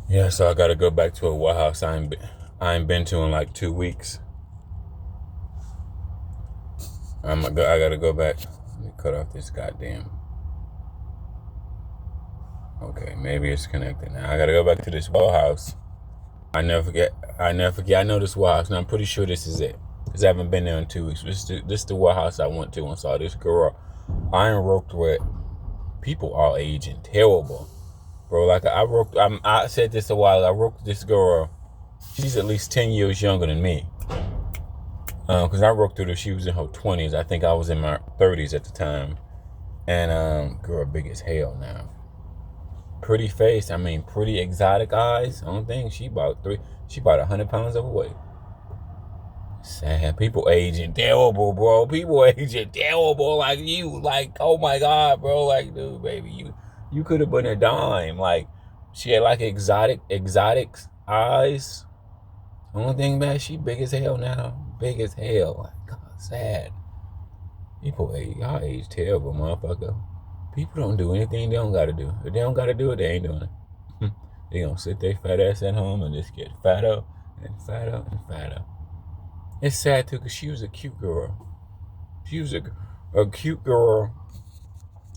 Yeah, so I gotta go back to a warehouse I ain't been to in like 2 weeks. I gotta go back. Let me cut off this goddamn. Okay, maybe it's connected now. I gotta go back to this warehouse. I never forget. I never forget. I know this warehouse, and I'm pretty sure this is it because I haven't been there in 2 weeks. This is the warehouse I went to and saw this girl. I ain't worked with people all aging terrible, bro. Like I said this a while ago. I worked with this girl. She's at least 10 years younger than me. Because I worked with her. She was in her 20s. I think I was in my 30s at the time. And girl, big as hell now. Pretty face. I mean, pretty exotic eyes. I don't think she about 100 pounds overweight. Sad. People aging terrible, bro. People aging terrible. Like you. Like, oh my God, bro. Like, dude, baby, you could have been a dime. Like, she had like exotic eyes. Only thing bad, she big as hell now. Big as hell. Like, God, sad. People age, y'all age terrible, motherfucker. People don't do anything they don't gotta do. If they don't gotta do it, they ain't doing it. They gonna sit their fat ass at home and just get fatter and fatter and fatter. It's sad too, cause she was a cute girl. She was a cute girl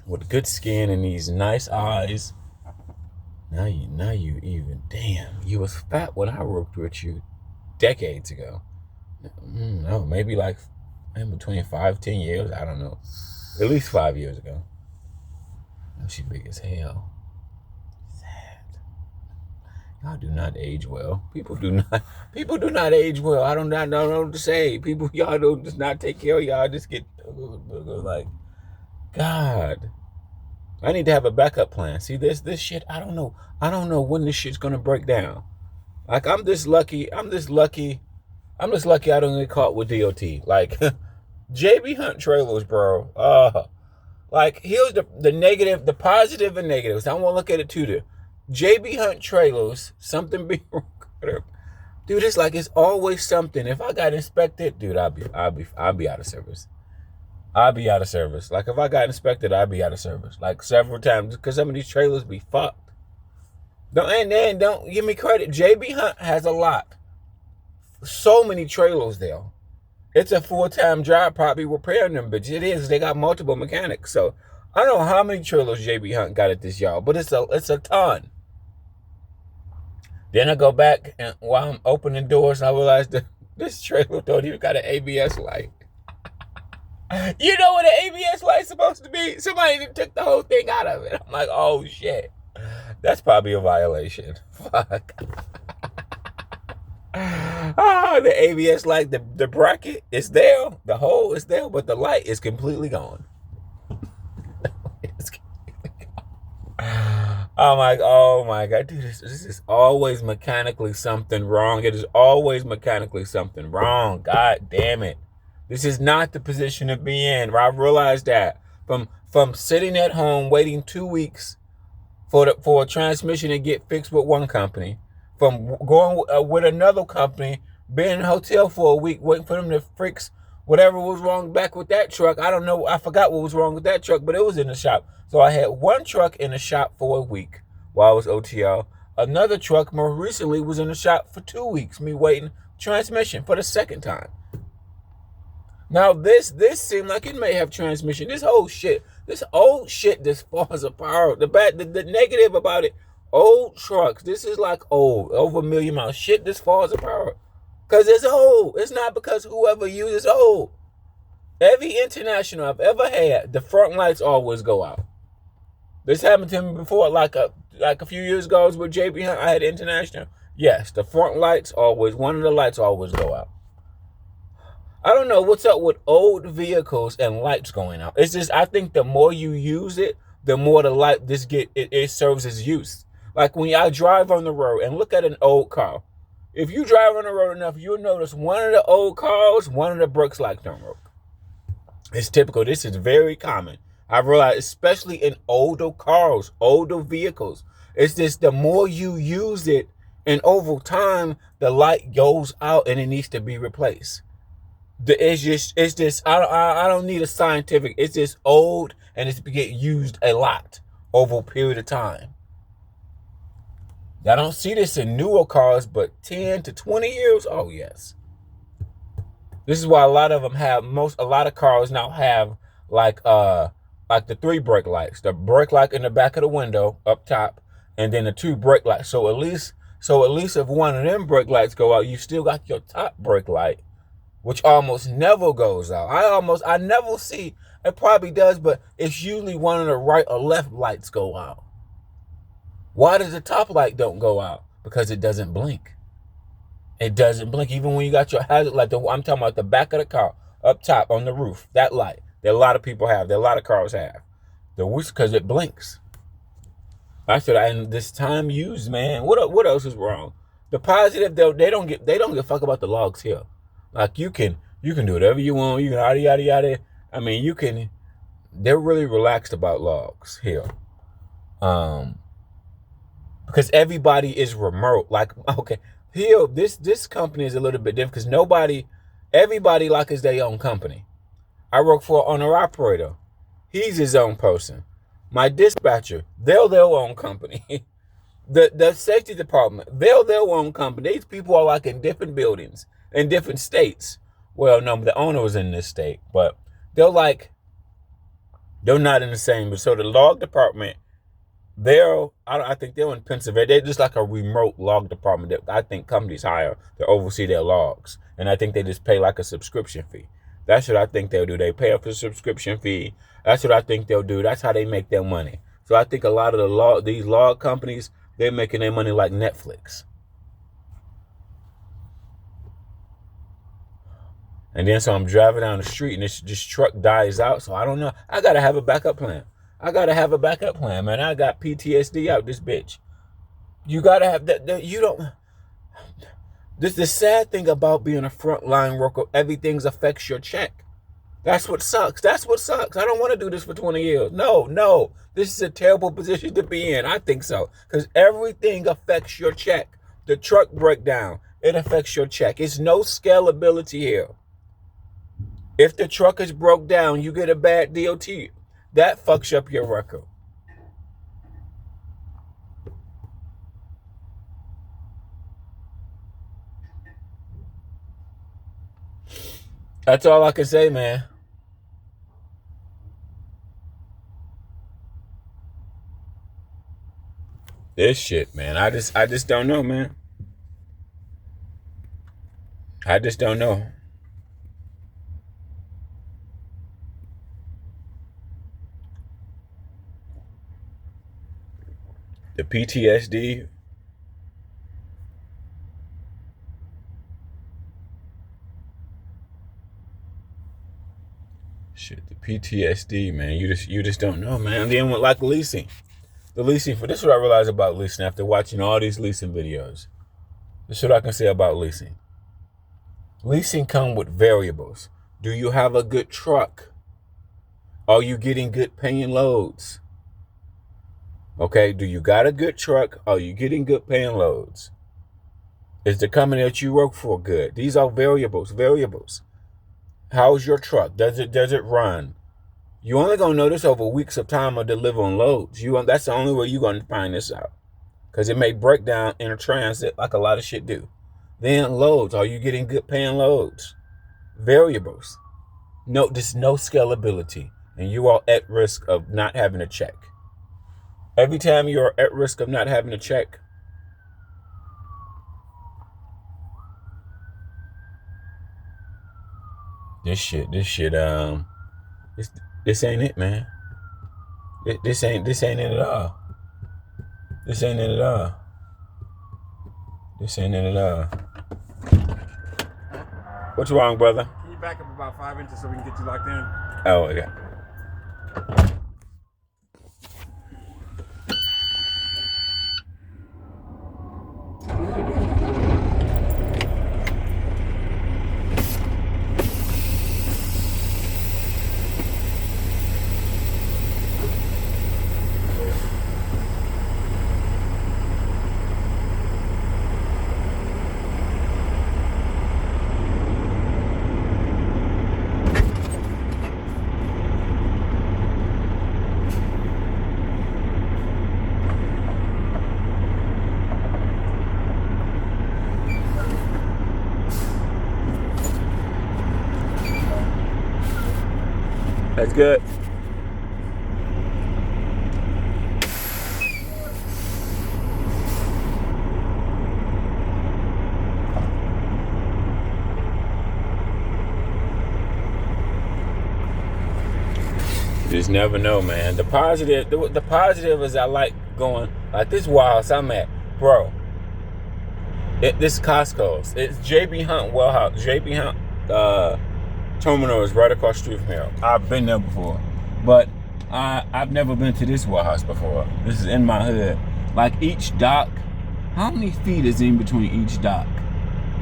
with good skin and these nice eyes. Now you even damn. You was fat when I worked with you decades ago. No, maybe like in between 5, 10 years. I don't know. At least 5 years ago. She big as hell. Sad. Y'all do not age well. People do not age well. I don't know what to say. People, y'all don't just not take care of y'all. Just get like, God. I need to have a backup plan. See this shit. I don't know. I don't know when this shit's gonna break down. Like I'm just lucky. I'm just lucky I don't get caught with DOT. Like JB Hunt trailers, bro. Like here's the negative, the positive and negatives. I want to look at it too. The JB Hunt trailers, something be wrong. Dude, it's like it's always something. If I got inspected, dude, I'll be out of service. I'll be out of service. Like if I got inspected, I'd be out of service. Like several times because some of these trailers be fucked. Don't give me credit. JB Hunt has a lot. So many trailers there. It's a full-time job probably repairing them, but it is. They got multiple mechanics. So I don't know how many trailers JB Hunt got at this yard, but it's a ton. Then I go back and while I'm opening doors, I realize that this trailer don't even got an ABS light. You know what an ABS light's supposed to be? Somebody took the whole thing out of it. I'm like, oh shit. That's probably a violation. Fuck. The ABS light, the bracket is there, the hole is there, but the light is completely gone. Oh my God, dude, this is always mechanically something wrong. It is always mechanically something wrong. God damn it. This is not the position to be in. I realized that from sitting at home waiting 2 weeks for a transmission to get fixed with one company, from going with another company, being in a hotel for a week, waiting for them to fix whatever was wrong back with that truck. I don't know. I forgot what was wrong with that truck, but it was in the shop. So I had one truck in the shop for a week while I was OTL. Another truck more recently was in the shop for 2 weeks, me waiting transmission for the second time. Now this seemed like it may have transmission. This old shit just falls apart. The negative about it, old trucks. This is like old, over a million miles. Shit just falls apart. Cause it's old. It's not because whoever uses old. Every international I've ever had, the front lights always go out. This happened to me before, like a few years ago. I was with JB Hunt. I had international. Yes, the front lights always, one of the lights always go out. I don't know what's up with old vehicles and lights going out. It's just I think the more you use it, the more the light it serves its use. Like when I drive on the road and look at an old car. If you drive on the road enough, you'll notice one of the old cars, one of the brakes lights don't work. It's typical. This is very common. I realize, especially in older cars, older vehicles. It's just the more you use it, and over time, the light goes out and it needs to be replaced. It's just I don't need a scientific. It's just old and it's get used a lot over a period of time. I don't see this in newer cars, but 10 to 20 years, oh yes. This is why a lot of them have a lot of cars now have like the 3 brake lights, the brake light in the back of the window up top, and then the 2 brake lights. So at least if one of them brake lights go out, you still got your top brake light, which almost never goes out. I never see, it probably does, but it's usually one of the right or left lights go out. Why does the top light don't go out? Because it doesn't blink. It doesn't blink. Even when you got your hazard light, I'm talking about the back of the car, up top on the roof, that light that a lot of people have, that a lot of cars have. Because it blinks. I said, and this time used, man. What else is wrong? The positive, they don't give a fuck about the logs here. Like you can do whatever you want. You can yada yada yada. I mean, you can. They're really relaxed about logs here. Because everybody is remote. Like, okay, here this company is a little bit different because everybody like is their own company. I work for an owner operator. He's his own person. My dispatcher, they're their own company. The safety department, they're their own company. These people are like in different buildings, in different states. Well, no, the owner was in this state, but they're not in the same. So the log department, I think they're in Pennsylvania. They're just like a remote log department that I think companies hire to oversee their logs. And I think they just pay like a subscription fee. That's what I think they'll do. They pay for a subscription fee. That's what I think they'll do. That's how they make their money. So I think a lot of these log companies, they're making their money like Netflix. And then so I'm driving down the street and this truck dies out. So I don't know. I got to have a backup plan. Man. I got PTSD out this bitch. You got to have that. You don't. This the sad thing about being a frontline worker. Everything affects your check. That's what sucks. I don't want to do this for 20 years. No. This is a terrible position to be in. I think so. Because everything affects your check. The truck breakdown, it affects your check. It's no scalability here. If the truck is broke down, you get a bad DOT. That fucks up your record. That's all I can say, man. This shit, man. I just don't know, man. I just don't know. The PTSD. Shit, the PTSD, man. You just don't know, man. And then with like leasing. The leasing, for this is what I realized about leasing after watching all these leasing videos. This is what I can say about leasing. Leasing come with variables. Do you have a good truck? Are you getting good paying loads? Okay, do you got a good truck? Are you getting good paying loads? Is the company that you work for good? These are variables. How's your truck? Does it run? You only gonna know this over weeks of time of delivering loads. That's the only way you're gonna find this out. Because it may break down in a transit like a lot of shit do. Then loads. Are you getting good paying loads? Variables. No, there's no scalability. And you are at risk of not having a check. Every time you're at risk of not having a check, this ain't it, man. This ain't it at all. This ain't it at all. What's wrong, brother? Can you back up about 5 inches so we can get you locked in? Oh, yeah. That's good. You just never know, man. The positive is I like going like this warehouse I'm at, bro. This Costco's. It's JB Hunt Warehouse. JB Hunt terminal is right across the street from here. I've been there before, but I've never been to this warehouse before. This is in my hood. Like each dock, how many feet is in between each dock?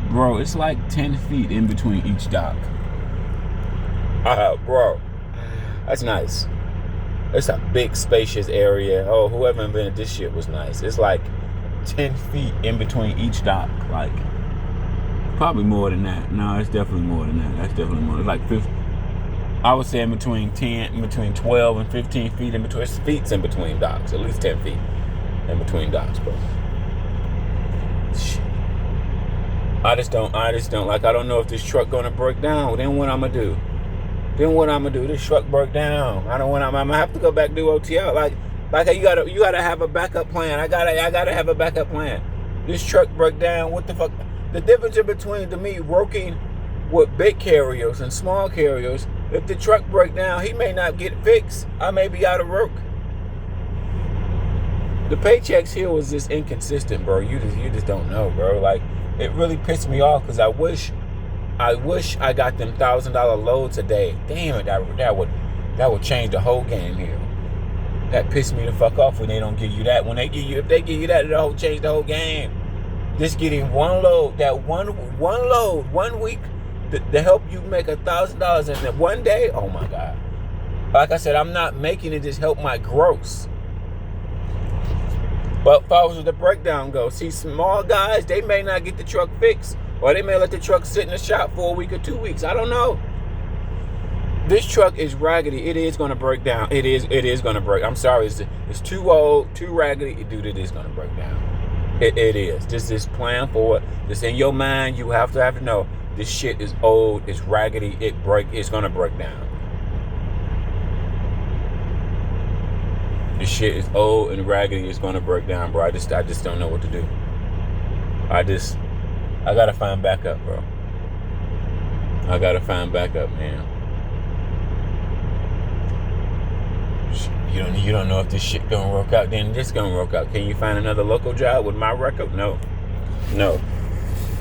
Bro, it's like 10 feet in between each dock. Bro, that's nice. It's a big, spacious area. Oh, whoever invented this shit was nice. It's like 10 feet in between each dock. Like, probably more than that. No, it's definitely more than that. That's definitely more. It's like 50. I would say in between 12 and 15 feet in between. It's feet in between docks. At least 10 feet in between docks, bro. Shit. I just don't like, I don't know if this truck gonna break down. Then what I'm gonna do? This truck broke down. I'm gonna have to go back to do OTL. Like you gotta have a backup plan. I gotta have a backup plan. This truck broke down. What the fuck? The difference in between me working with big carriers and small carriers, if the truck break down, he may not get fixed. I may be out of work. The paychecks here was just inconsistent, bro. You just don't know, bro. Like, it really pissed me off because I wish I got them $1,000 loads a day. Damn it, that would change the whole game here. That pissed me the fuck off when they don't give you that. If they give you that, it'll change the whole game. Just getting one load, that one load, 1 week to help you make $1,000 in that one day. Oh my God. Like I said, I'm not making it just help my gross. But as far as the breakdown goes, see, small guys, they may not get the truck fixed, or they may let the truck sit in the shop for a week or 2 weeks. I don't know. This truck is raggedy. It is going to break down. It is going to break. I'm sorry. It's too old, too raggedy. Dude, it is going to break down. It is. Just plan for it. Just in your mind, you have to know this shit is old. It's raggedy. It's going to break down. This shit is old and raggedy. It's going to break down, bro. I just don't know what to do. I got to find backup, bro. I got to find backup, man. You don't know if this shit gonna work out. Then this gonna work out. Can you find another local job with my record? No,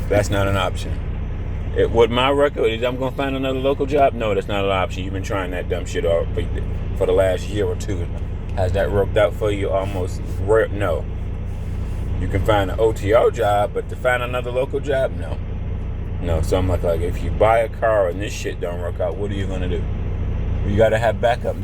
that's not an option. With my record, I'm gonna find another local job? No, that's not an option. You've been trying that dumb shit for the last year or two. Has that worked out for you? Almost. No. You can find an OTO job, but to find another local job, no. So I'm like, if you buy a car and this shit don't work out, what are you gonna do? You gotta have backup.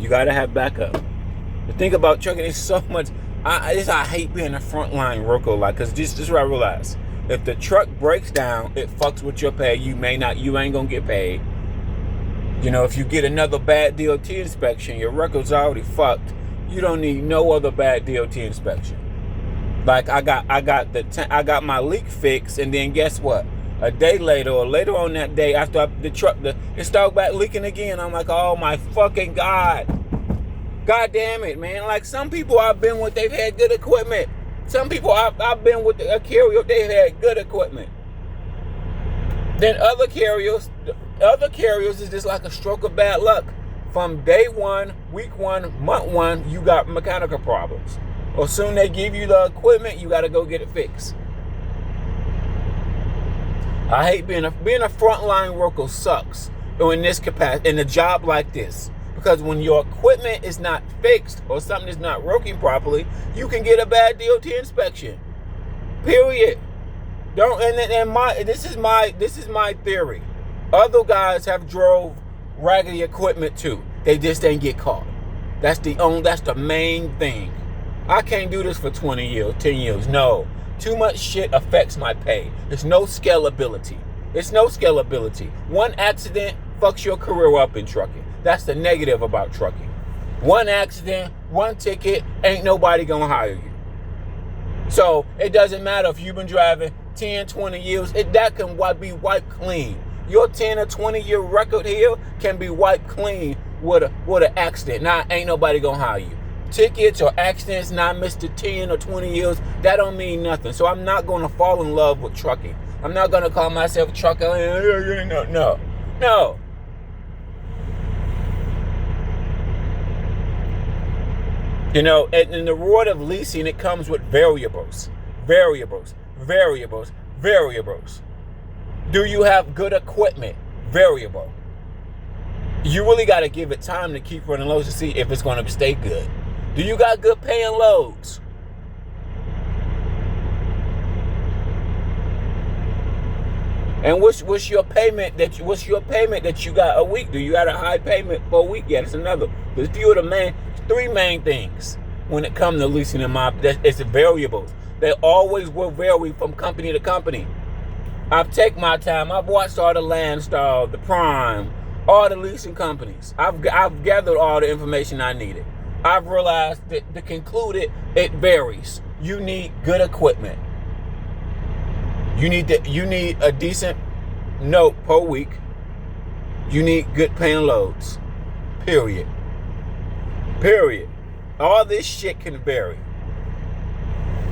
The thing about trucking is so much. I hate being a frontline worker, like, cause this is what I realized. If the truck breaks down, it fucks with your pay. You ain't gonna get paid. You know, if you get another bad DOT inspection, your record's already fucked. You don't need no other bad DOT inspection. Like, I got my leak fixed, and then guess what? A day later, or later on that day, after it started back leaking again. I'm like, oh my fucking God. God damn it, man. Like, some people I've been with, they've had good equipment. Some people I've been with a carrier, they've had good equipment. Then other carriers is just like a stroke of bad luck. From day one, week one, month one, you got mechanical problems. Or soon they give you the equipment, you got to go get it fixed. I hate being a frontline worker. Sucks in this capacity, in a job like this, because when your equipment is not fixed or something is not working properly, you can get a bad DOT inspection. Period. This is my theory. Other guys have drove raggedy equipment too. They just ain't get caught. That's the main thing. I can't do this for 20 years, 10 years. No. Too much shit affects my pay. There's no scalability. One accident fucks your career up in trucking. That's the negative about trucking. One accident, one ticket, ain't nobody gonna hire you. So it doesn't matter if you've been driving 10, 20 years, that can be wiped clean. Your 10 or 20 year record here can be wiped clean with an accident. Now ain't nobody gonna hire you. Tickets or accidents not missed to 10 or 20 years, that don't mean nothing. So I'm not gonna fall in love with trucking. I'm not gonna call myself a trucker. No. You know, and in the world of leasing, it comes with variables. Do you have good equipment? Variable. You really got to give it time to keep running loads to see if it's going to stay good. Do you got good paying loads? And what's your payment that you got a week? Do you got a high payment for a week? Yeah, that's another. There's three main things when it comes to leasing in my. It's variables. They always will vary from company to company. I've taken my time. I've watched all the Landstar, the Prime, all the leasing companies. I've gathered all the information I needed. I've realized that to conclude it varies. You need good equipment. You need a decent note per week. You need good paying loads. Period. All this shit can vary.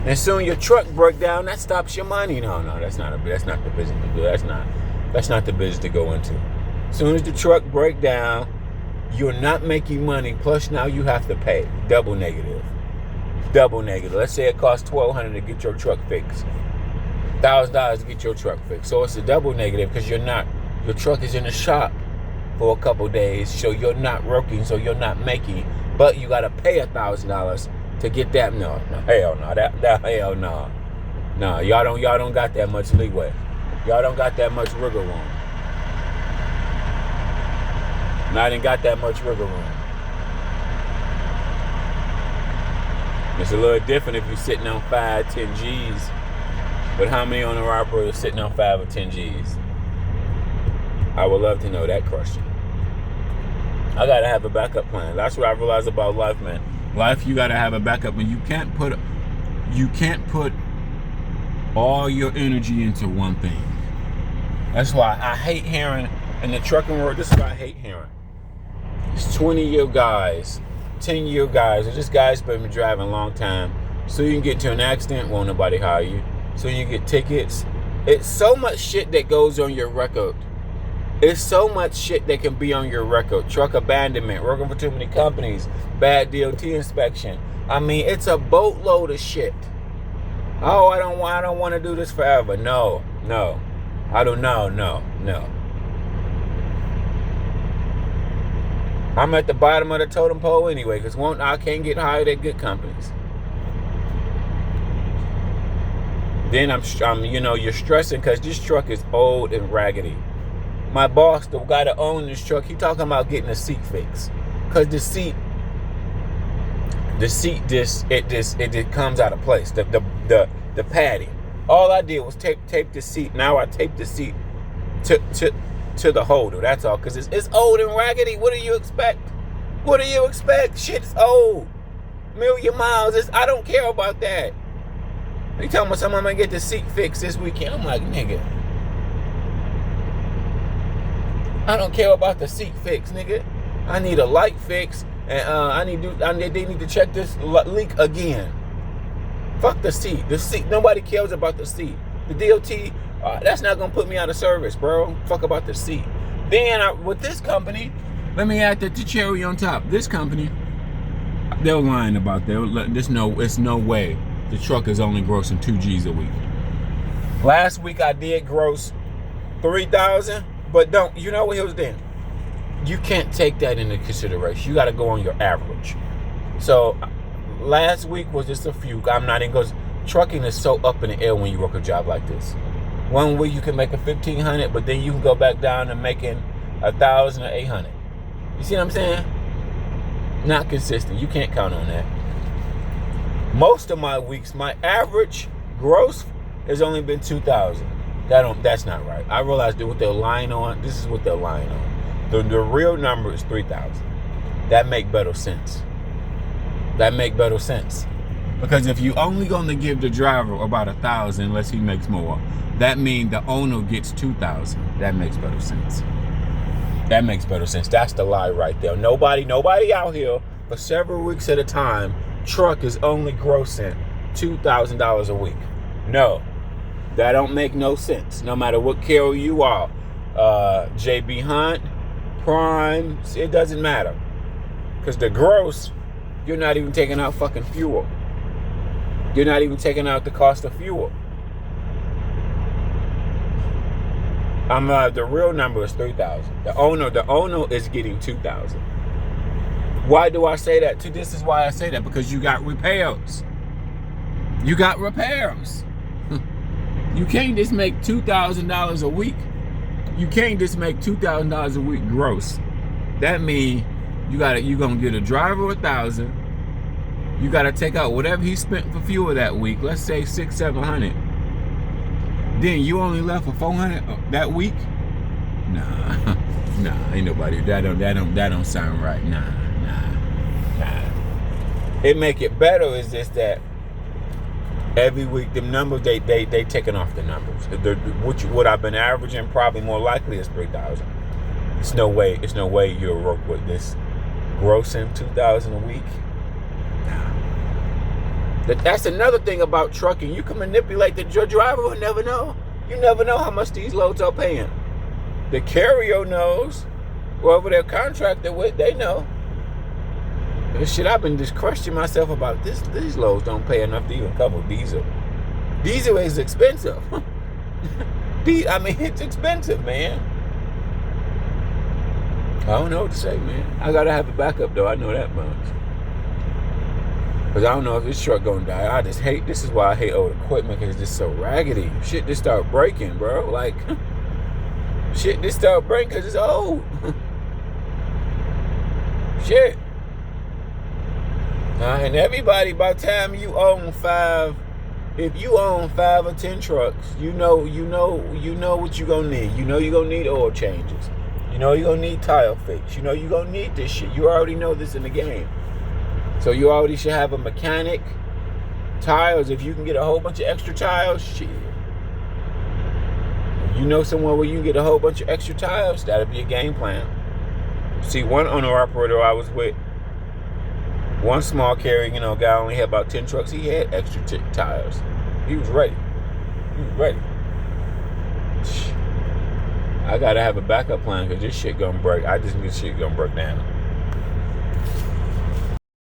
And soon your truck break down, that stops your money. No, that's not the business to do. That's not the business to go into. As soon as the truck break down, you're not making money. Plus now you have to pay. Double negative. Let's say it costs $1,200 to get your truck fixed. $1,000 to get your truck fixed. So it's a double negative because your truck is in the shop for a couple days, so you're not working, so you're not making, but you gotta pay $1,000 to get that. No, hell no, that hell no. No, y'all don't got that much leeway. Y'all don't got that much wiggle room. I didn't got that much wiggle room. It's a little different if you're sitting on 5, 10 G's. But how many owner operators are sitting on 5 or 10 G's? I would love to know that question. I gotta have a backup plan. That's what I realized about life, man. Life, you gotta have a backup, and you can't put all your energy into one thing. That's why I hate hearing in the trucking world. This is what I hate hearing. It's 20-year guys, 10-year guys, or just guys been driving a long time. So you can get to an accident, won't nobody hire you. So you get tickets. It's so much shit that goes on your record. It's so much shit that can be on your record. Truck abandonment, working for too many companies, bad DOT inspection. I mean, it's a boatload of shit. Oh, I don't want to do this forever. No. I don't know. No. I'm at the bottom of the totem pole anyway, because I can't get hired at good companies. Then you're stressing because this truck is old and raggedy. My boss, the guy that owns this truck, he talking about getting a seat fixed. Because the seat it comes out of place. The padding. All I did was tape the seat. Now I tape the seat to the holder. That's all. Because it's old and raggedy. What do you expect? Shit's old. Million miles. I don't care about that. You talking about someone gonna get the seat fixed this weekend? I'm like, nigga, I don't care about the seat fix, nigga. I need a light fix, and they need to check this leak again. Fuck the seat. The seat. Nobody cares about the seat. The DOT, that's not gonna put me out of service, bro. Fuck about the seat. Then with this company, let me add the cherry on top. This company, they're lying about that. It's no way. The truck is only grossing 2 G's a week. Last week I did gross 3,000, but you know what he was doing? You can't take that into consideration. You got to go on your average. So last week was just a fluke. I'm not even because trucking is so up in the air when you work a job like this. One week you can make a 1,500, but then you can go back down to making 1,000 or 800. You see what I'm saying? Not consistent. You can't count on that. Most of my weeks, my average gross has only been 2,000. That's not right. I realized that what they're lying on. This is what they're lying on. The real number is 3,000. That make better sense. Because if you only gonna give the driver about 1,000, unless he makes more, that means the owner gets 2,000. That makes better sense. That makes better sense. That's the lie right there. Nobody out here for several weeks at a time, truck is only grossing $2,000 a week. No, that don't make no sense. No matter what carrier you are, JB Hunt, Prime, it doesn't matter. Because the gross, you're not even taking out fucking fuel. You're not even taking out the cost of fuel. The real number is 3,000. The owner is getting 2,000. Why do I say that? This is why I say that, because you got repairs. You got repairs. You can't just make $2,000 a week. You can't just make $2,000 a week gross. That means you're gonna get a driver $1,000. You gotta take out whatever he spent for fuel that week. Let's say $600-700. Then you only left for $400 that week. Nah, ain't nobody. That don't sound right. Nah. It make it better is just that every week them numbers they taking off the numbers. What I've been averaging probably more likely is 3,000. It's no way you'll work with this grossing 2,000 a week. That's another thing about trucking. You can manipulate your driver will never know. You never know how much these loads are paying. The carrier knows. Whoever they're contracted with, they know. This shit, I've been just questioning myself about this. These loads don't pay enough to even cover diesel. Diesel is expensive. It's expensive, man. I don't know what to say, man. I gotta have a backup though. I know that much. Because I don't know if this truck gonna die. This is why I hate old equipment, because it's just so raggedy. Shit just start breaking, bro. Like, shit just start breaking because it's old. Shit. And everybody, by the time you own 5, if you own 5 or 10 trucks, you know what you're gonna need. You know you're gonna need oil changes. You know you're gonna need tire fix. You know you're gonna need this shit. You already know this in the game. So you already should have a mechanic, tires. If you can get a whole bunch of extra tires, shit. If you know somewhere where you can get a whole bunch of extra tires, that'll be a game plan. See, one owner-operator I was with, one small carrier, guy only had about 10 trucks. He had extra tires. He was ready. I gotta have a backup plan because this shit gonna break. I just knew this shit gonna break down.